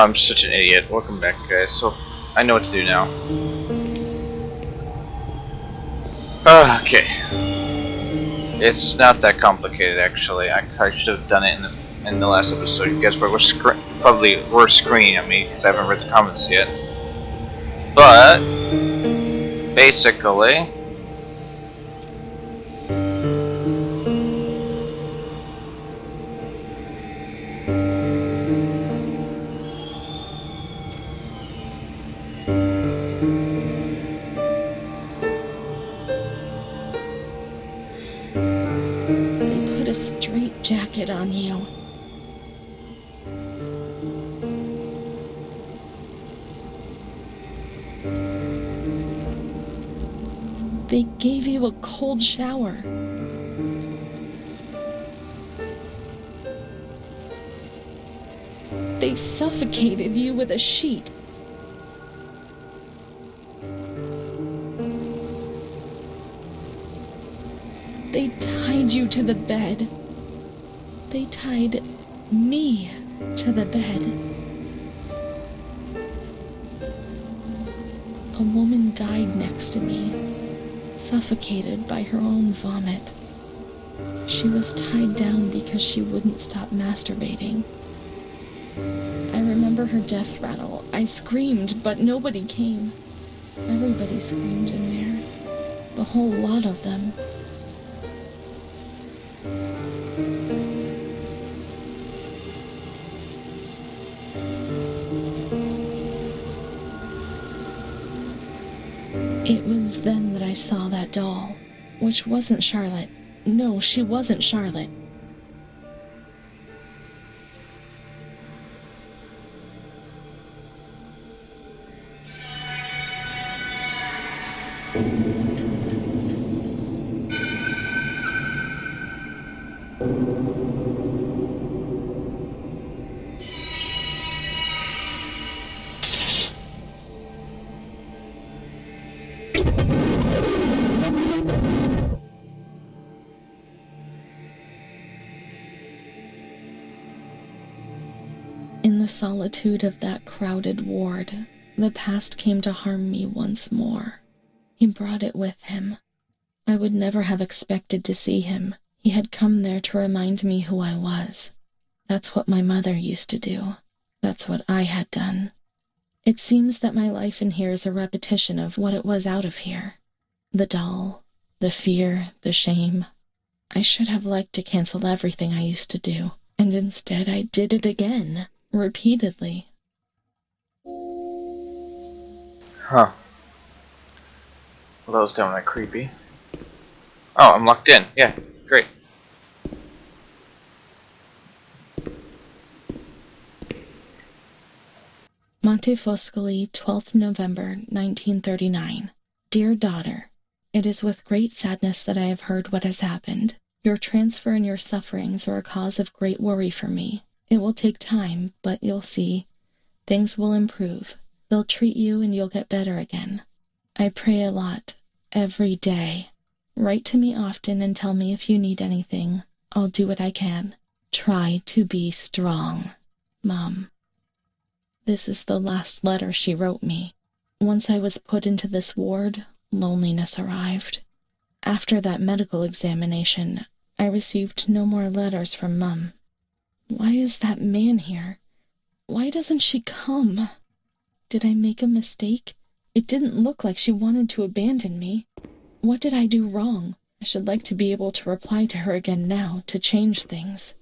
I'm such an idiot. Welcome back, guys. So, I know what to do now. Okay. It's not that complicated, actually. I should have done it in the last episode. You guys probably were screaming at me because I haven't read the comments yet. But, basically, They put a straitjacket on you. They gave you a cold shower. They suffocated you with a sheet. They tied you to the bed. They tied me to the bed. A woman died next to me, suffocated by her own vomit. She was tied down because she wouldn't stop masturbating. I remember her death rattle. I screamed, but nobody came. Everybody screamed in there. The whole lot of them. It was then that I saw that doll, which wasn't Charlotte. No, she wasn't Charlotte. In the solitude of that crowded ward, the past came to harm me once more. He brought it with him. I would never have expected to see him. He had come there to remind me who I was. That's what my mother used to do. That's what I had done. It seems that my life in here is a repetition of what it was out of here. The doll, the fear, the shame. I should have liked to cancel everything I used to do, and instead I did it again, repeatedly. huh. Well, that was downright creepy. Oh, I'm locked in. Yeah, great. Montefoscoli, 12th November, 1939. Dear daughter, it is with great sadness that I have heard what has happened. Your transfer and your sufferings are a cause of great worry for me. It will take time, but you'll see. Things will improve. They'll treat you and you'll get better again. I pray a lot, every day. Write to me often and tell me if you need anything. I'll do what I can. Try to be strong. Mom. This is the last letter she wrote me. Once I was put into this ward, loneliness arrived. After that medical examination, I received no more letters from Mum. Why is that man here? Why doesn't she come? Did I make a mistake? It didn't look like she wanted to abandon me. What did I do wrong? I should like to be able to reply to her again now, to change things.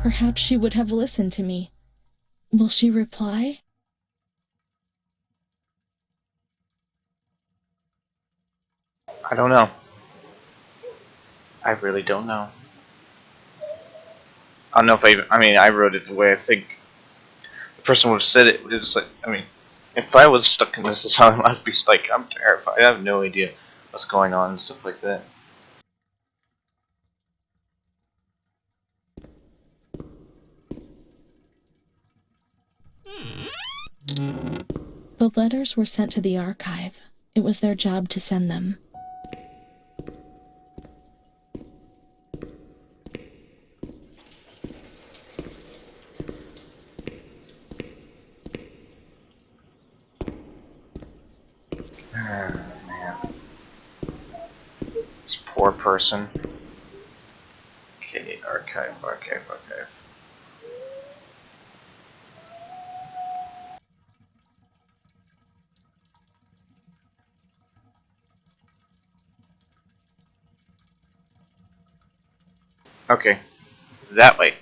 Perhaps she would have listened to me. Will she reply? I don't know. I really don't know. I don't know if I wrote it the way I think the person would have said it. It's like, if I was stuck in this asylum, I'd be like, I'm terrified. I have no idea what's going on and stuff like that. The letters were sent to the archive. It was their job to send them. Man. This poor person. Okay, archive. Okay, that way.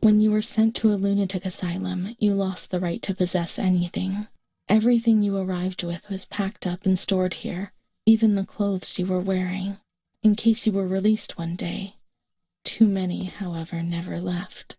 When you were sent to a lunatic asylum, you lost the right to possess anything. Everything you arrived with was packed up and stored here, even the clothes you were wearing, in case you were released one day. Too many, however, never left.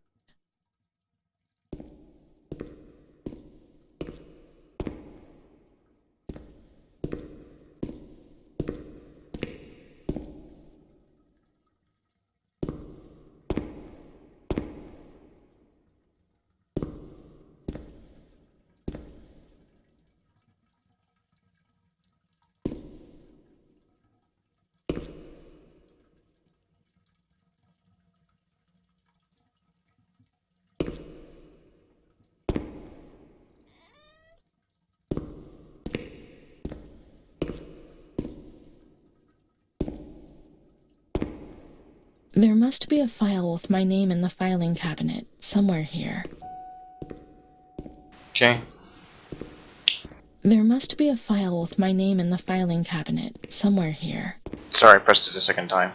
There must be a file with my name in the filing cabinet, somewhere here. Okay. There must be a file with my name in the filing cabinet, somewhere here. Sorry, I pressed it a second time.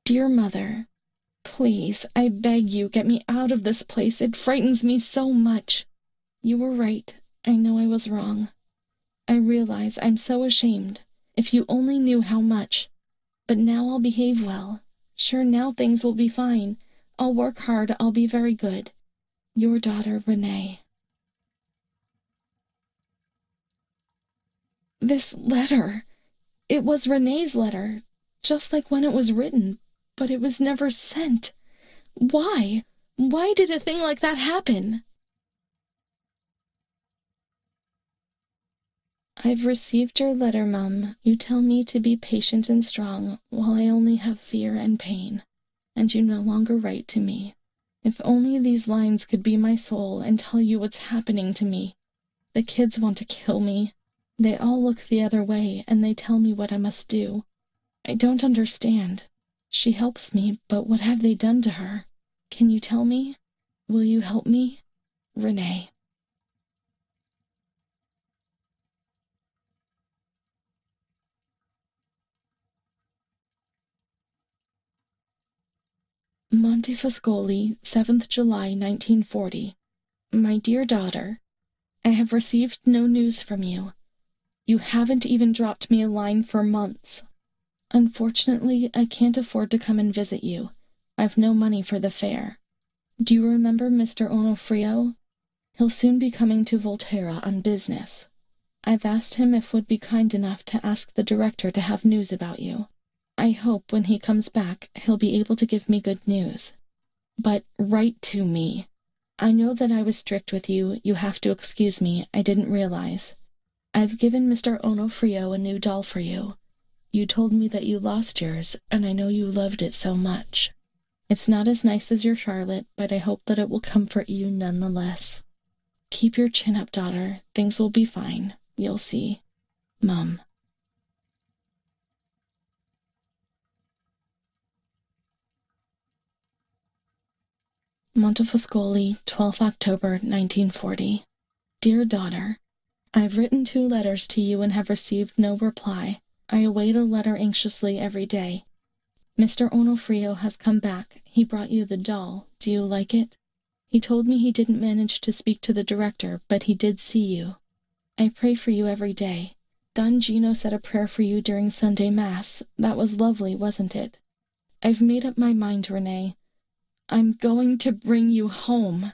Dear Mother, please, I beg you, get me out of this place. It frightens me so much. You were right. I know I was wrong. I realize I'm so ashamed. If you only knew how much. But now I'll behave well. Sure, now things will be fine. I'll work hard. I'll be very good. Your daughter, Renee. This letter. It was Renee's letter, just like when it was written, but it was never sent. Why? Why did a thing like that happen? I've received your letter, Mum. You tell me to be patient and strong, while I only have fear and pain, and you no longer write to me. If only these lines could be my soul and tell you what's happening to me. The kids want to kill me. They all look the other way, and they tell me what I must do. I don't understand. She helps me, but what have they done to her? Can you tell me? Will you help me? Renee. Montefascoli, 7th July, 1940. My dear daughter, I have received no news from you. You haven't even dropped me a line for months. Unfortunately, I can't afford to come and visit you. I've no money for the fare. Do you remember Mr. Onofrio? He'll soon be coming to Volterra on business. I've asked him if would be kind enough to ask the director to have news about you. I hope when he comes back, he'll be able to give me good news. But write to me. I know that I was strict with you. You have to excuse me. I didn't realize. I've given Mr. Onofrio a new doll for you. You told me that you lost yours, and I know you loved it so much. It's not as nice as your Charlotte, but I hope that it will comfort you nonetheless. Keep your chin up, daughter. Things will be fine. You'll see. Mum. Montefoscoli, 12th October, 1940. Dear daughter, I've written 2 letters to you and have received no reply. I await a letter anxiously every day. Mr. Onofrio has come back. He brought you the doll. Do you like it? He told me he didn't manage to speak to the director, but he did see you. I pray for you every day. Don Gino said a prayer for you during Sunday Mass. That was lovely, wasn't it? I've made up my mind, Renee. I'm going to bring you home.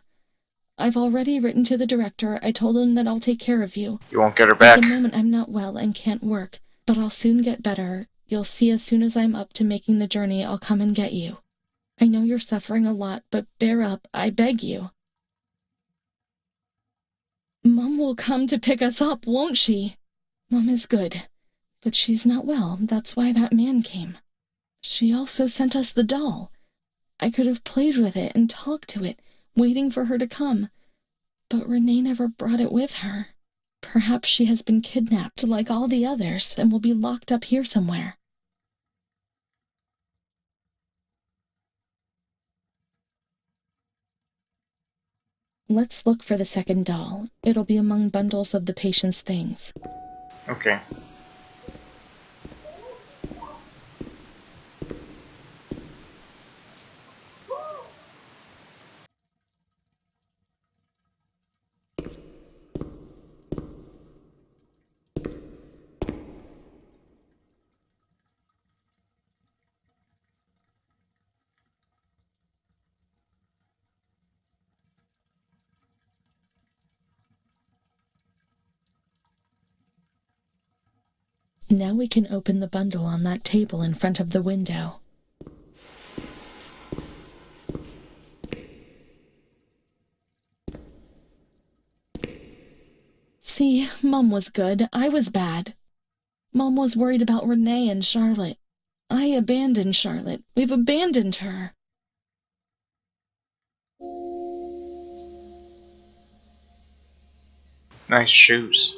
I've already written to the director. I told him that I'll take care of you. You won't get her At back. the moment, I'm not well and can't work, but I'll soon get better. You'll see as soon as I'm up to making the journey, I'll come and get you. I know you're suffering a lot, but bear up, I beg you. Mum will come to pick us up, won't she? Mum is good, but she's not well. That's why that man came. She also sent us the doll. I could have played with it and talked to it, waiting for her to come. But Renee never brought it with her. Perhaps she has been kidnapped like all the others and will be locked up here somewhere. Let's look for the second doll. It'll be among bundles of the patient's things. Okay. Now we can open the bundle on that table in front of the window. See, Mum was good. I was bad. Mom was worried about Renee and Charlotte. I abandoned Charlotte. We've abandoned her. Nice shoes.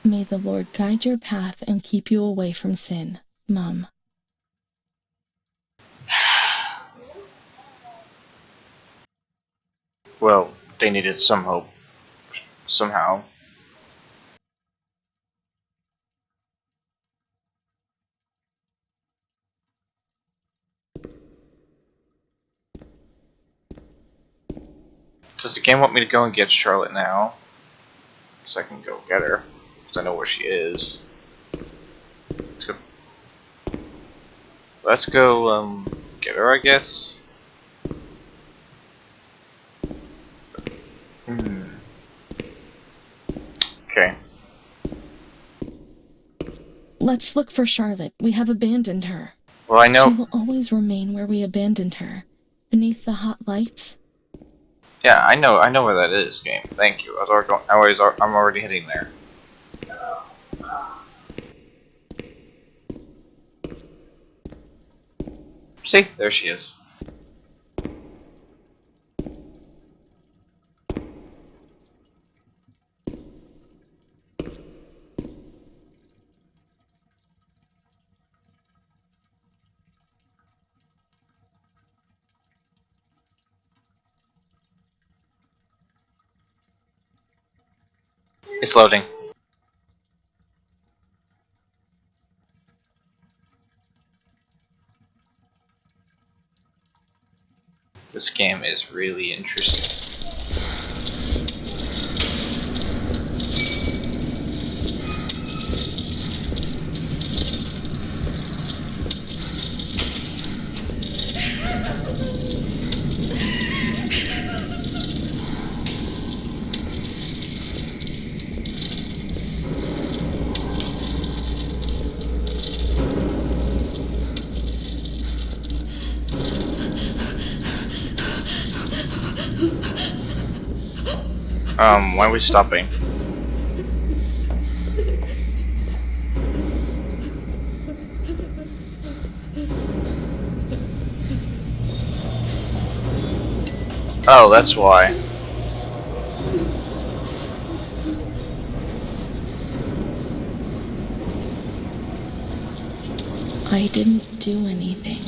May the Lord guide your path and keep you away from sin, Mum. Well, they needed some hope. Somehow. Does the game want me to go and get Charlotte now? Because I can go get her. Because I know where she is. Let's go. Let's go, get her, I guess. Okay. Let's look for Charlotte. We have abandoned her. Well, I know. She will always remain where we abandoned her, beneath the hot lights. Yeah, I know where that is, game. Thank you. I'm already heading there. See, there she is. It's loading. This game is really interesting. Why are we stopping? Oh, that's why. I didn't do anything.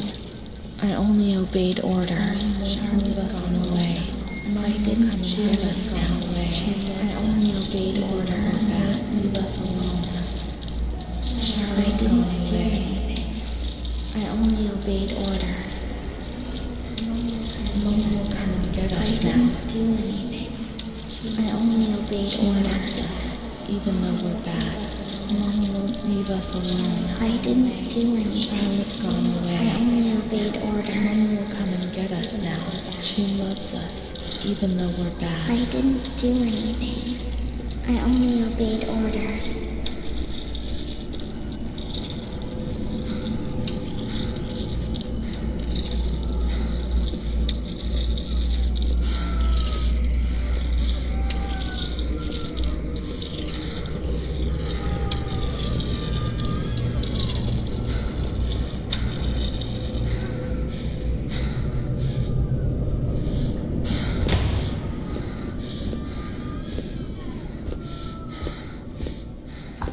I only obeyed orders. Leave us on the way. I didn't do us now. I only obeyed orders. Leave us alone. I didn't do anything. I only obeyed orders. Mom will come and get us now. I didn't do anything. I only obeyed orders. Even though we're bad. Mom won't leave us alone. I didn't do anything. Charlotte gone away. I only obeyed orders. Mom will come and get us now. She loves us, even though we're bad. I didn't do anything. I only obeyed orders.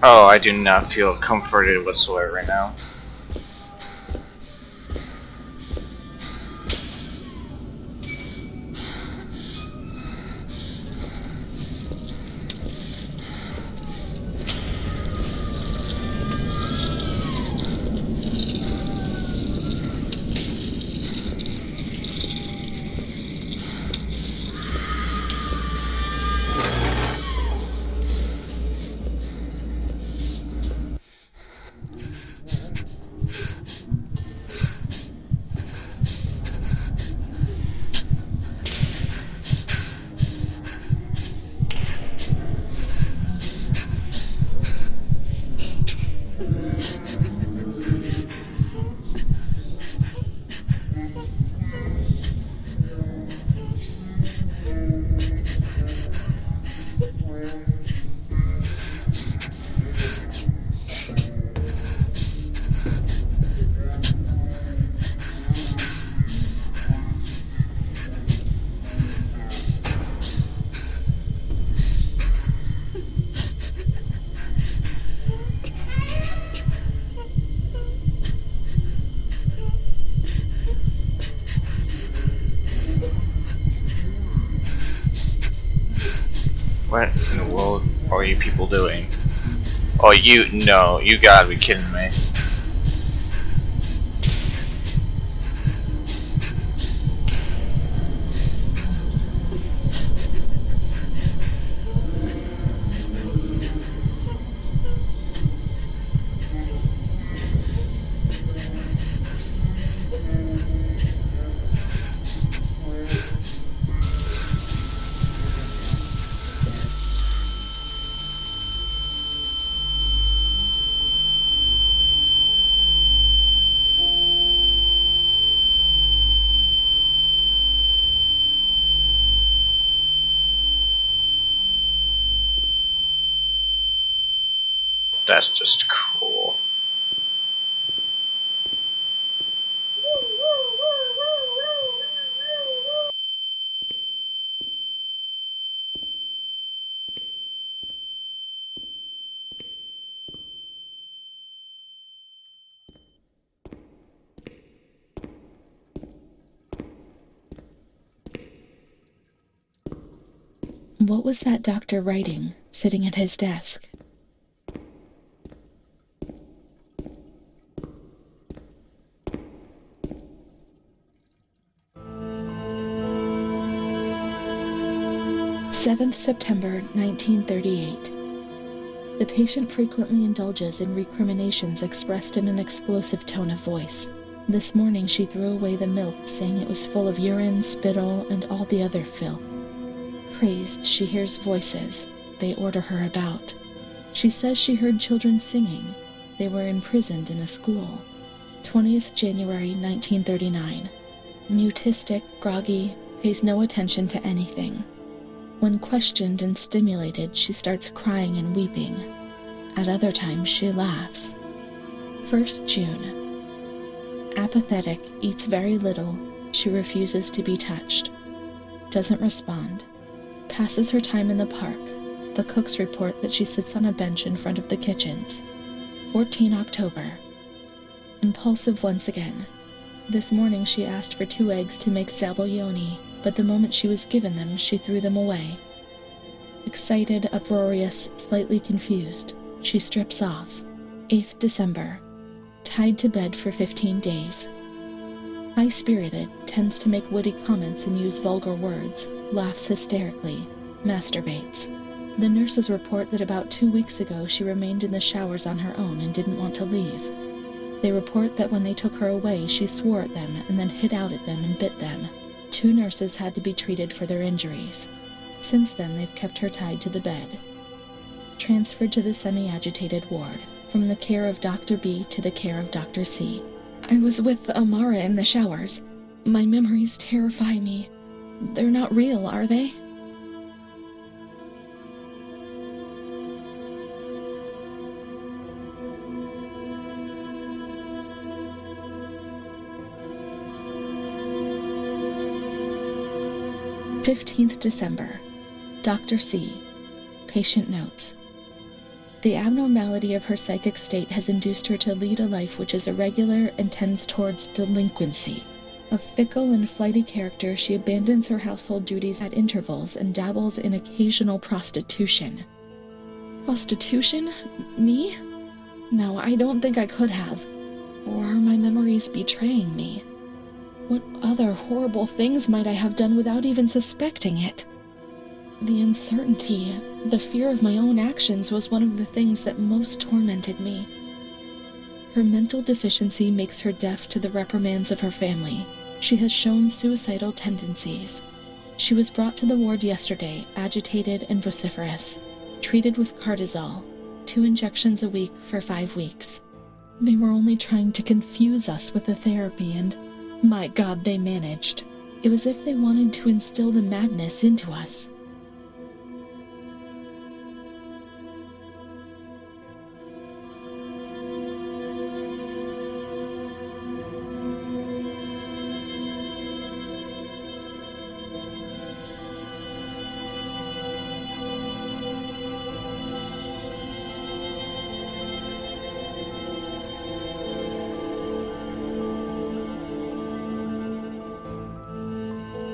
Oh, I do not feel comforted whatsoever right now. What in the world are you people doing? Oh, you gotta be kidding me. That's just cruel. What was that doctor writing, sitting at his desk? September 1938. The patient frequently indulges in recriminations expressed in an explosive tone of voice. This morning she threw away the milk, saying it was full of urine, spittle, and all the other filth. Crazed, she hears voices. They order her about. She says she heard children singing. They were imprisoned in a school. 20th January 1939. Mutistic, groggy, pays no attention to anything. When questioned and stimulated, she starts crying and weeping. At other times, she laughs. 1st June. Apathetic, eats very little. She refuses to be touched. Doesn't respond. Passes her time in the park. The cooks report that she sits on a bench in front of the kitchens. 14 October. Impulsive once again. This morning she asked for 2 eggs to make zabaione, but the moment she was given them, she threw them away. Excited, uproarious, slightly confused, she strips off. 8th December. Tied to bed for 15 days. High-spirited, tends to make witty comments and use vulgar words, laughs hysterically, masturbates. The nurses report that about 2 weeks ago she remained in the showers on her own and didn't want to leave. They report that when they took her away, she swore at them and then hit out at them and bit them. 2 nurses had to be treated for their injuries. Since then, they've kept her tied to the bed. Transferred to the semi-agitated ward, from the care of Dr. B to the care of Dr. C. I was with Amara in the showers. My memories terrify me. They're not real, are they? December 15th. Dr. C. Patient notes. The abnormality of her psychic state has induced her to lead a life which is irregular and tends towards delinquency. A fickle and flighty character, she abandons her household duties at intervals and dabbles in occasional prostitution. Prostitution? Me? No, I don't think I could have. Or are my memories betraying me? What other horrible things might I have done without even suspecting it? The uncertainty, the fear of my own actions was one of the things that most tormented me. Her mental deficiency makes her deaf to the reprimands of her family. She has shown suicidal tendencies. She was brought to the ward yesterday, agitated and vociferous, treated with cortisol, 2 injections a week for 5 weeks. They were only trying to confuse us with the therapy and, my God, they managed. It was as if they wanted to instill the madness into us.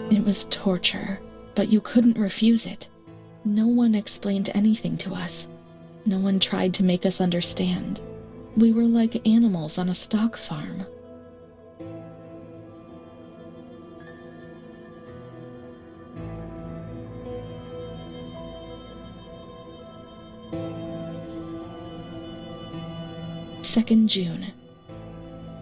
It was torture, but you couldn't refuse it. No one explained anything to us. No one tried to make us understand. We were like animals on a stock farm. June 2nd.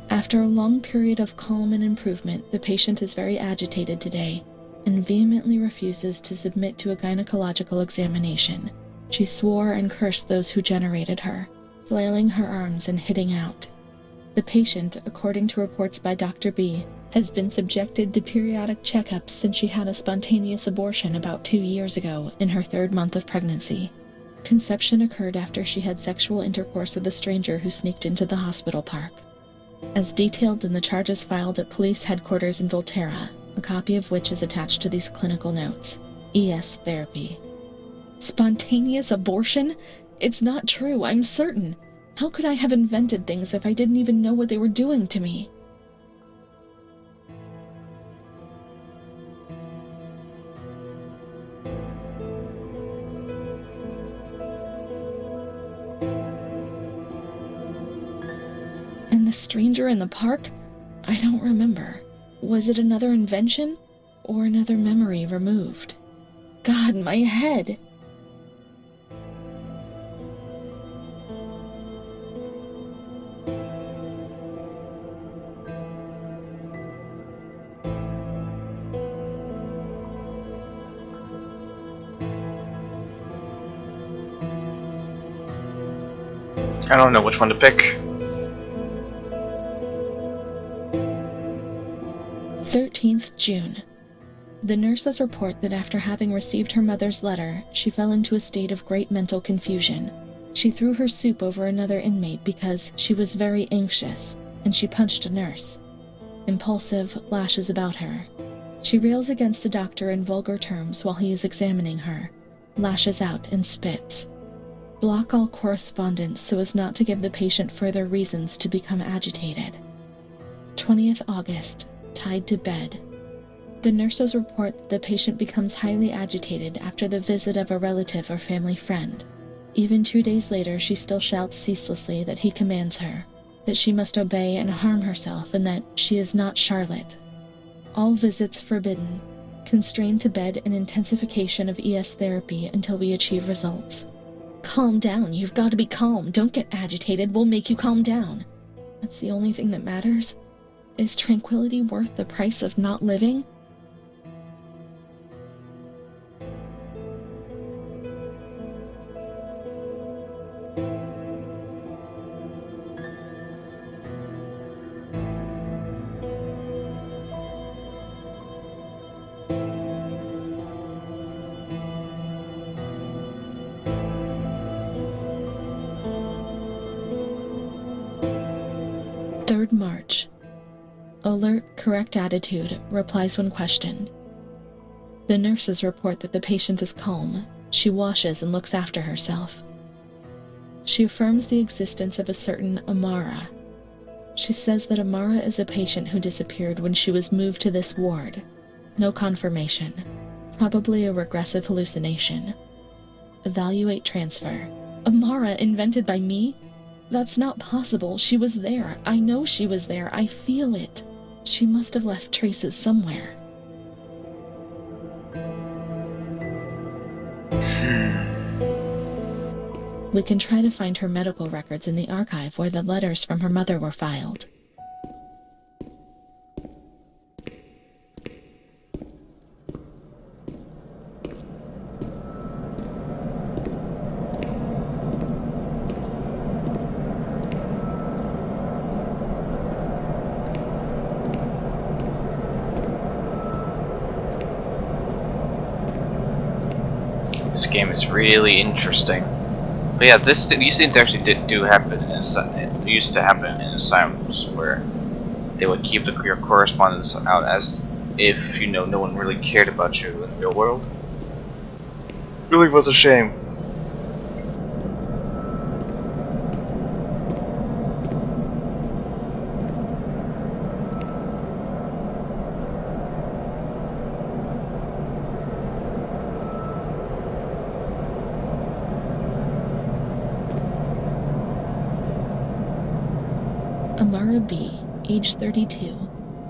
After a long period of calm and improvement, the patient is very agitated today and vehemently refuses to submit to a gynecological examination. She swore and cursed those who generated her, flailing her arms and hitting out. The patient, according to reports by Dr. B, has been subjected to periodic checkups since she had a spontaneous abortion about 2 years ago in her 3rd month of pregnancy. Conception occurred after she had sexual intercourse with a stranger who sneaked into the hospital park. As detailed in the charges filed at police headquarters in Volterra, a copy of which is attached to these clinical notes. ES therapy. Spontaneous abortion? It's not true, I'm certain. How could I have invented things if I didn't even know what they were doing to me? And the stranger in the park? I don't remember. Was it another invention? Or another memory removed? God, my head! I don't know which one to pick. 13th June. The nurses report that after having received her mother's letter, she fell into a state of great mental confusion. She threw her soup over another inmate because she was very anxious, and she punched a nurse. Impulsive, lashes about her. She rails against the doctor in vulgar terms while he is examining her, lashes out and spits. Block all correspondence so as not to give the patient further reasons to become agitated. 20th August, tied to bed. The nurses report that the patient becomes highly agitated after the visit of a relative or family friend. Even 2 days later, she still shouts ceaselessly that he commands her, that she must obey and harm herself, and that she is not Charlotte. All visits forbidden, constrained to bed and intensification of ES therapy until we achieve results. Calm down, you've got to be calm. Don't get agitated, we'll make you calm down. That's the only thing that matters. Is tranquility worth the price of not living? March. Alert, correct attitude, replies when questioned. The nurses report that the patient is calm. She washes and looks after herself. She affirms the existence of a certain Amara. She says that Amara is a patient who disappeared when she was moved to this ward. No confirmation. Probably a regressive hallucination. Evaluate transfer. Amara invented by me? That's not possible. She was there. I know she was there. I feel it. She must have left traces somewhere. We can try to find her medical records in the archive where the letters from her mother were filed. This game is really interesting. But yeah, these things actually do happen in it used to happen in asylums where they would keep your correspondence out as if no one really cared about you in the real world. Really was a shame. Amara B., age 32,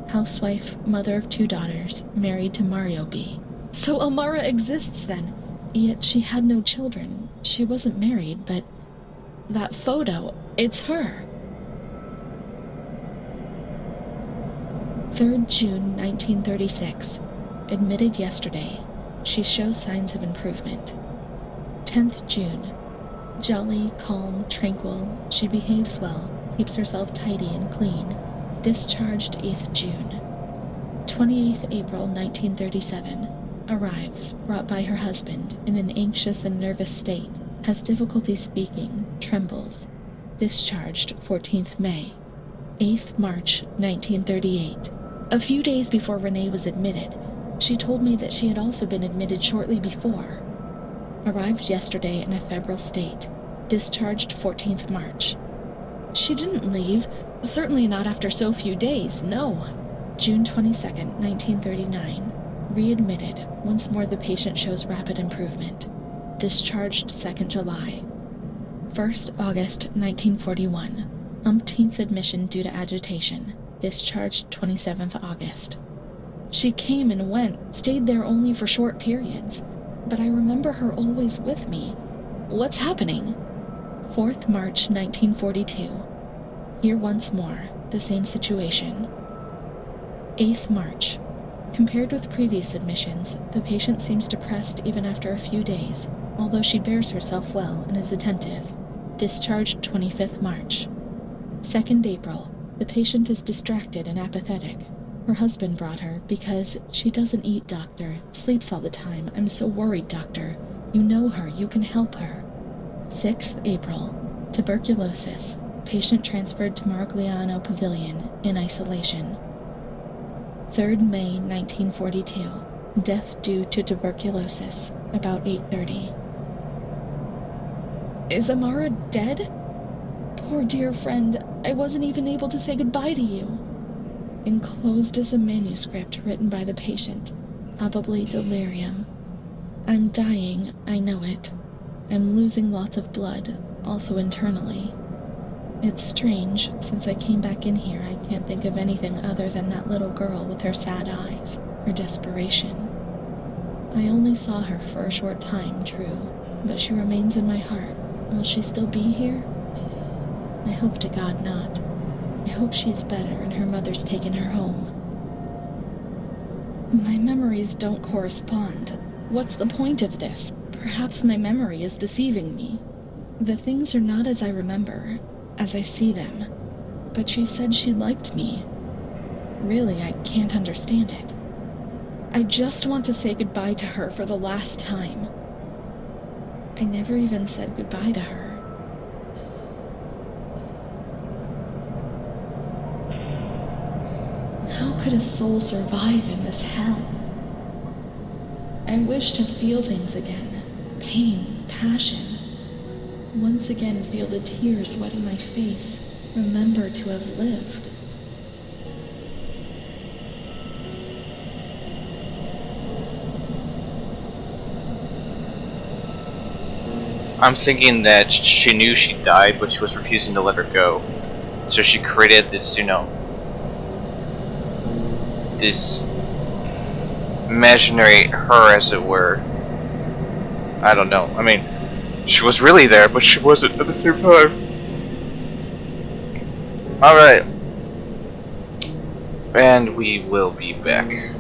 housewife, mother of 2 daughters, married to Mario B. So Amara exists then, yet she had no children. She wasn't married, but that photo, it's her. 3rd June 1936, admitted yesterday. She shows signs of improvement. 10th June, jolly, calm, tranquil, she behaves well. Keeps herself tidy and clean. Discharged 8th June. 28th April 1937. Arrives, brought by her husband, in an anxious and nervous state. Has difficulty speaking, trembles. Discharged 14th May. 8th March 1938. A few days before Renee was admitted, she told me that she had also been admitted shortly before. Arrived yesterday in a febrile state. Discharged 14th March. She didn't leave. Certainly not after so few days, no. June 22nd, 1939. Readmitted. Once more the patient shows rapid improvement. Discharged 2nd July. 1st August, 1941. Umpteenth admission due to agitation. Discharged 27th August. She came and went, stayed there only for short periods. But I remember her always with me. What's happening? 4th March 1942. Here once more, the same situation. 8th March. Compared with previous admissions, the patient seems depressed even after a few days, although she bears herself well and is attentive. Discharged 25th March. 2nd April. The patient is distracted and apathetic. Her husband brought her because she doesn't eat, doctor, sleeps all the time. I'm so worried, doctor. You know her, you can help her. 6th April. Tuberculosis. Patient transferred to Marigliano Pavilion in isolation. 3rd May 1942. Death due to tuberculosis, about 8:30. Is Amara dead? Poor dear friend, I wasn't even able to say goodbye to you. Enclosed is a manuscript written by the patient, probably delirium. I'm dying, I know it. I'm losing lots of blood, also internally. It's strange, since I came back in here I can't think of anything other than that little girl with her sad eyes, her desperation. I only saw her for a short time, true, but she remains in my heart. Will she still be here? I hope to God not. I hope she's better and her mother's taken her home. My memories don't correspond. What's the point of this? Perhaps my memory is deceiving me. The things are not as I remember, as I see them. But she said she liked me. Really, I can't understand it. I just want to say goodbye to her for the last time. I never even said goodbye to her. How could a soul survive in this hell? I wish to feel things again. Pain, passion. Once again feel the tears wetting my face. Remember to have lived. I'm thinking that she knew she died, but she was refusing to let her go. So she created this, this imaginary her, as it were. I don't know. I mean, she was really there, but she wasn't at the same time. Alright. And we will be back.